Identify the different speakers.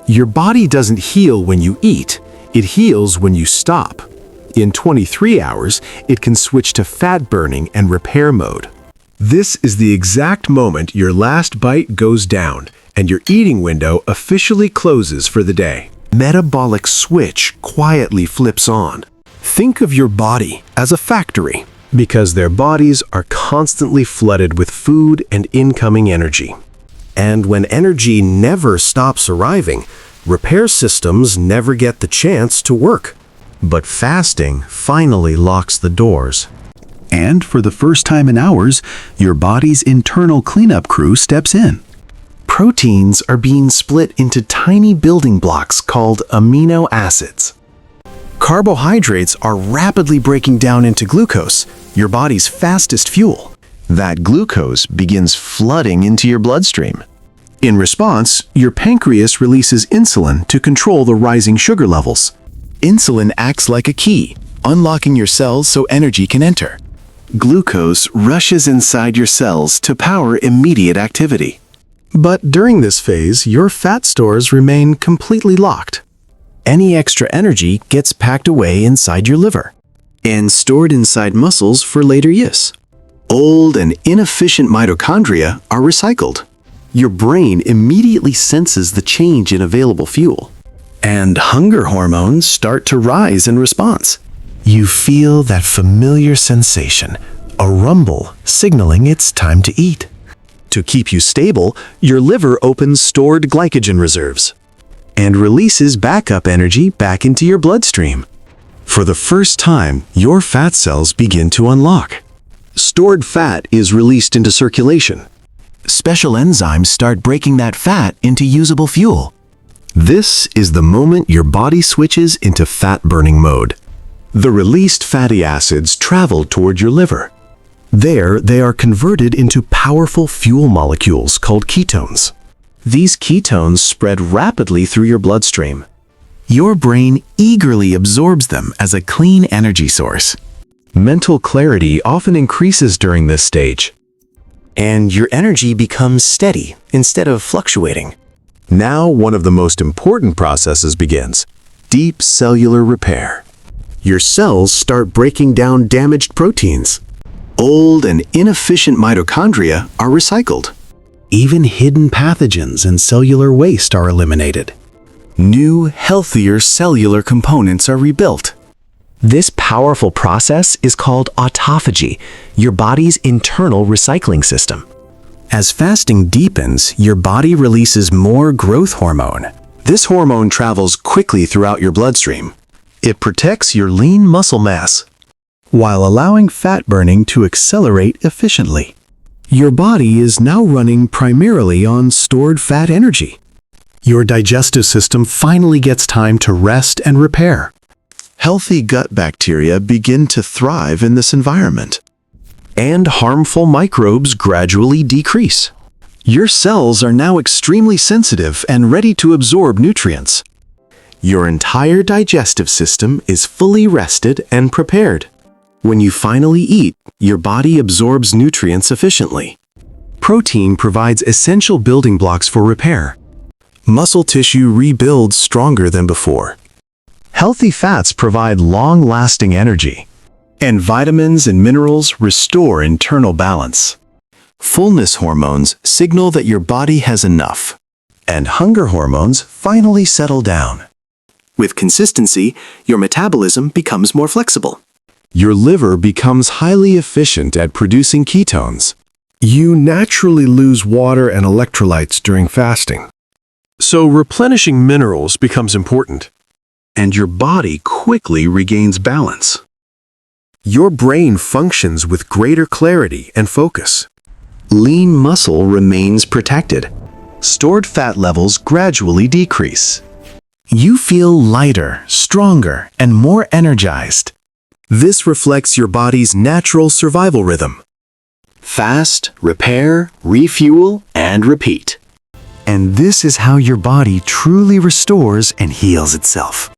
Speaker 1: Your body doesn't heal when you eat, it heals when you stop. In 23 hours, it can switch to fat burning and repair mode. This is the exact moment your last bite goes down and your eating window officially closes for the day. Metabolic switch quietly flips on. Think of your body as a factory, because their bodies are constantly flooded with food and incoming energy. And when energy never stops arriving, repair systems never get the chance to work. But fasting finally locks the doors.
Speaker 2: And for the first time in hours, your body's internal cleanup crew steps in.
Speaker 1: Proteins are being split into tiny building blocks called amino acids. Carbohydrates are rapidly breaking down into glucose, your body's fastest fuel. That glucose begins flooding into your bloodstream. In response, your pancreas releases insulin to control the rising sugar levels. Insulin acts like a key, unlocking your cells so energy can enter. Glucose rushes inside your cells to power immediate activity. But during this phase, your fat stores remain completely locked. Any extra energy gets packed away inside your liver and stored inside muscles for later use. Old and inefficient mitochondria are recycled. Your brain immediately senses the change in available fuel, and hunger hormones start to rise in response. You feel that familiar sensation, a rumble signaling it's time to eat. To keep you stable, your liver opens stored glycogen reserves and releases backup energy back into your bloodstream. For the first time, your fat cells begin to unlock. Stored fat is released into circulation. Special enzymes start breaking that fat into usable fuel. This is the moment your body switches into fat-burning mode. The released fatty acids travel toward your liver. There, they are converted into powerful fuel molecules called ketones. These ketones spread rapidly through your bloodstream. Your brain eagerly absorbs them as a clean energy source. Mental clarity often increases during this stage, and your energy becomes steady instead of fluctuating. Now, one of the most important processes begins: deep cellular repair. Your cells start breaking down damaged proteins. Old and inefficient mitochondria are recycled. Even hidden pathogens and cellular waste are eliminated. New, healthier cellular components are rebuilt. This powerful process is called autophagy, your body's internal recycling system. As fasting deepens, your body releases more growth hormone. This hormone travels quickly throughout your bloodstream. It protects your lean muscle mass, while allowing fat burning to accelerate efficiently. Your body is now running primarily on stored fat energy. Your digestive system finally gets time to rest and repair. Healthy gut bacteria begin to thrive in this environment, and harmful microbes gradually decrease. Your cells are now extremely sensitive and ready to absorb nutrients. Your entire digestive system is fully rested and prepared. When you finally eat, your body absorbs nutrients efficiently. Protein provides essential building blocks for repair. Muscle tissue rebuilds stronger than before. Healthy fats provide long-lasting energy, and vitamins and minerals restore internal balance. Fullness hormones signal that your body has enough, and hunger hormones finally settle down. With consistency, your metabolism becomes more flexible. Your liver becomes highly efficient at producing ketones. You naturally lose water and electrolytes during fasting, so replenishing minerals becomes important, and your body quickly regains balance. Your brain functions with greater clarity and focus. Lean muscle remains protected. Stored fat levels gradually decrease. You feel lighter, stronger, and more energized. This reflects your body's natural survival rhythm. Fast, repair, refuel, and repeat. And this is how your body truly restores and heals itself.